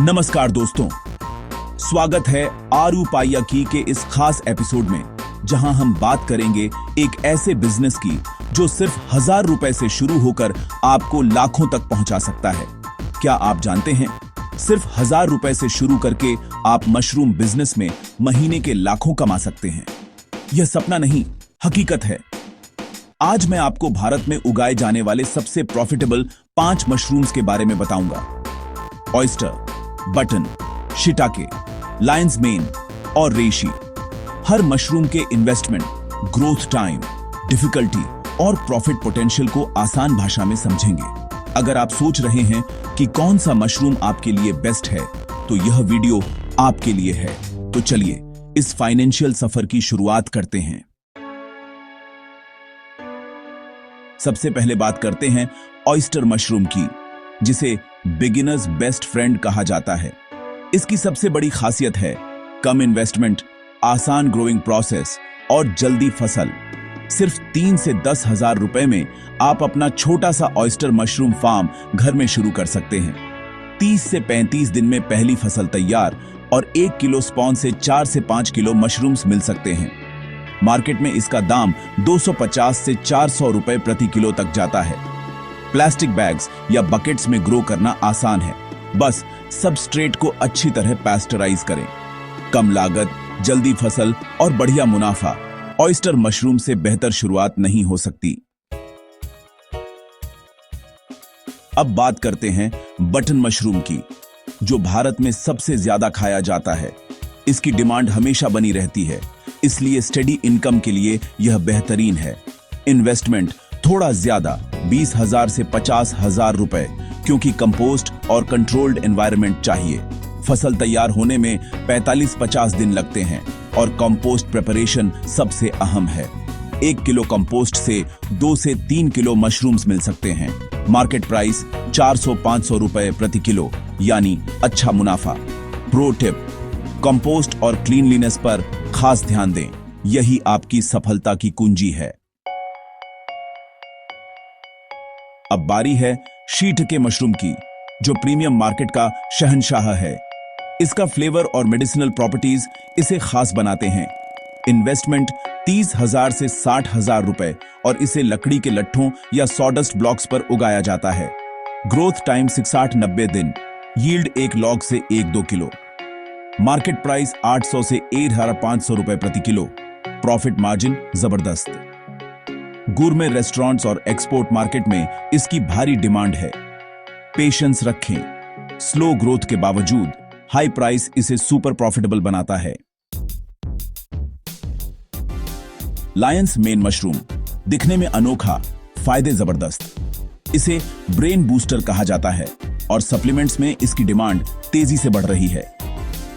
नमस्कार दोस्तों, स्वागत है आरू पाइया की के इस खास एपिसोड में, जहां हम बात करेंगे एक ऐसे बिजनेस की जो सिर्फ 1000 रुपए से शुरू होकर आपको लाखों तक पहुंचा सकता है। क्या आप जानते हैं, सिर्फ 1000 रुपए से शुरू करके आप मशरूम बिजनेस में महीने के लाखों कमा सकते हैं। यह सपना नहीं, हकीकत है। आज मैं आपको भारत में उगाए जाने वाले सबसे प्रॉफिटेबल 5 मशरूम्स के बारे में बताऊंगा। Oyster, button, shiitake, Lions main और रेशी। हर मशरूम के इन्वेस्टमेंट, ग्रोथ टाइम, डिफिकल्टी और प्रॉफिट पोटेंशियल को आसान भाषा में समझेंगे। अगर आप सोच रहे हैं कि कौन सा मशरूम आपके लिए बेस्ट है, तो यह वीडियो आपके लिए है। तो चलिए इस फाइनेंशियल सफर की शुरुआत करते हैं। सबसे पहले बात करते हैं ऑयस्टर मशरूम की, जिसे बिगिनर्स बेस्ट फ्रेंड कहा जाता है। इसकी सबसे बड़ी खासियत है कम इन्वेस्टमेंट, आसान ग्रोइंग प्रोसेस और जल्दी फसल। सिर्फ 3 से 10 हजार रुपए में आप अपना छोटा सा ऑयस्टर मशरूम फार्म घर में शुरू कर सकते हैं। 30 से 35 दिन में पहली फसल तैयार और 1 किलो स्पॉन से 4 से 5 किलो मशरूम्स मिल सकते हैं। मार्केट में इसका दाम 250 से 400 रुपए प्रति किलो तक जाता है। प्लास्टिक बैग्स या बकेट्स में ग्रो करना आसान है, बस सबस्ट्रेट को अच्छी तरह पैस्चराइज करें। कम लागत, जल्दी फसल और बढ़िया मुनाफा। ऑयस्टर मशरूम से बेहतर शुरुआत नहीं हो सकती। अब बात करते हैं बटन मशरूम की, जो भारत में सबसे ज्यादा खाया जाता है। इसकी डिमांड हमेशा बनी रहती है, इसलिए स्टेडी इनकम के लिए यह बेहतरीन है। इन्वेस्टमेंट थोड़ा ज्यादा, 20,000 से 50,000 रुपए, क्योंकि कंपोस्ट और कंट्रोल्ड एनवायरनमेंट चाहिए। फसल तैयार होने में 45-50 दिन लगते हैं और कंपोस्ट प्रिपरेशन सबसे अहम है। 1 किलो कंपोस्ट से 2 से 3 किलो मशरूम्स मिल सकते हैं। मार्केट प्राइस 400-500 रुपए प्रति किलो, यानी अच्छा मुनाफा। प्रो टिप, कंपोस्ट और क्लीनलीनेस पर खास ध्यान दें, यही आपकी सफलता की कुंजी है। अब बारी है शीटके मशरूम की, जो प्रीमियम मार्केट का शहंशाह है। इसका फ्लेवर और मेडिसिनल प्रॉपर्टीज इसे खास बनाते हैं। इन्वेस्टमेंट 30,000 से 60,000 रुपए और इसे लकड़ी के लट्ठों या सॉडस्ट ब्लॉक्स पर उगाया जाता है। ग्रोथ टाइम 60-90 दिन, यील्ड एक लॉग से 1-2 किलो। मार्केट प्राइस 800 से 1,500 रुपए प्रति किलो। प्रॉफिट मार्जिन जबरदस्त। गुरमे रेस्टोरेंट्स और एक्सपोर्ट मार्केट में इसकी भारी डिमांड है। पेशेंस रखें, स्लो ग्रोथ के बावजूद हाई प्राइस इसे सुपर प्रॉफिटेबल बनाता है। लायंस मेन मशरूम, दिखने में अनोखा, फायदे जबरदस्त। इसे ब्रेन बूस्टर कहा जाता है और सप्लीमेंट्स में इसकी डिमांड तेजी से बढ़ रही है।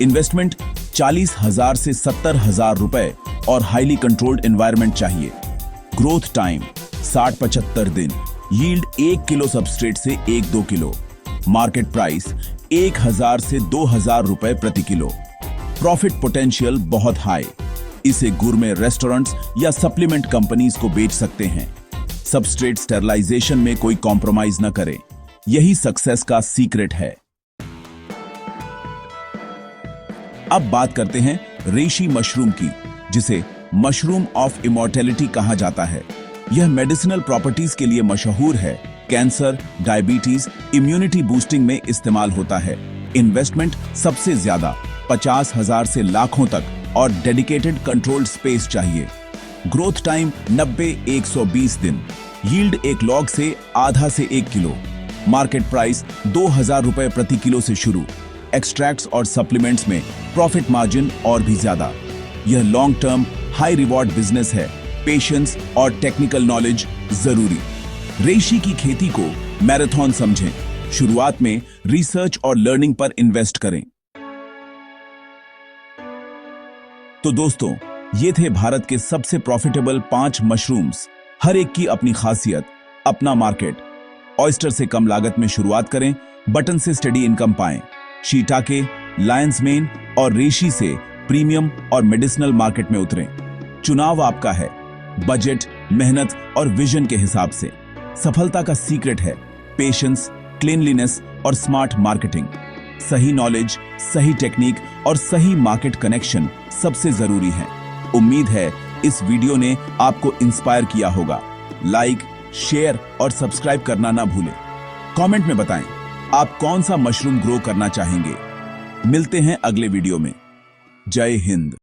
इन्वेस्टमेंट 40,000 से 70,000 रुपए और हाईली कंट्रोल्ड एनवायरनमेंट चाहिए। ग्रोथ टाइम 60-75 दिन, यील्ड 1 किलो सबस्ट्रेट से 1-2 किलो। मार्केट प्राइस 1,000 से 2,000 रुपए प्रति किलो। प्रॉफिट पोटेंशियल बहुत हाई। इसे गुरमे रेस्टोरेंट्स या सप्लीमेंट कंपनीज को बेच सकते हैं। सबस्ट्रेट स्टेरलाइजेशन में कोई कॉम्प्रोमाइज न करें, यही सक्सेस का सीक्रेट है। अब बात करते हैं रेशी मशरूम की, जिसे मशरूम ऑफ इमॉर्टेलिटी कहा जाता है। यह मेडिसिनल प्रॉपर्टीज के लिए मशहूर है। कैंसर, डायबिटीज, इम्यूनिटी बूस्टिंग में इस्तेमाल होता है। इन्वेस्टमेंट सबसे ज्यादा 50,000 से लाखों तक और डेडिकेटेड कंट्रोल्ड स्पेस चाहिए। ग्रोथ टाइम 90-120 दिन, यील्ड एक लॉग से आधा से 1 किलो। मार्केट प्राइस 2,000 रुपए प्रति किलो से शुरू। एक्सट्रैक्ट्स और सप्लीमेंट्स में प्रॉफिट मार्जिन और भी ज्यादा। यह long term high reward business है। पेशेंस और टेक्निकल नॉलेज जरूरी। रेशी की खेती को मैराथन समझें। शुरुआत में रिसर्च और लर्निंग पर इन्वेस्ट करें। तो दोस्तों, ये थे भारत के सबसे प्रॉफिटेबल 5 मशरूम्स। हर एक की अपनी खासियत, अपना मार्केट। ऑयस्टर से कम लागत में शुरुआत करें, बटन से स्टेडी इनकम पाएं, शिटाके, लायंस मेन और रेशी से प्रीमियम और मेडिसिनल मार्केट में उतरें। चुनाव आपका है, बजट, मेहनत और विजन के हिसाब से। सफलता का सीक्रेट है पेशेंस, क्लीनलीनेस और स्मार्ट मार्केटिंग। सही नॉलेज, सही टेक्निक और सही मार्केट कनेक्शन सबसे जरूरी है। उम्मीद है इस वीडियो ने आपको इंस्पायर किया होगा। लाइक, शेयर और सब्सक्राइब करना ना भूलें। कमेंट में बताएं आप कौन सा मशरूम ग्रो करना चाहेंगे। मिलते हैं अगले वीडियो में। जय हिंद।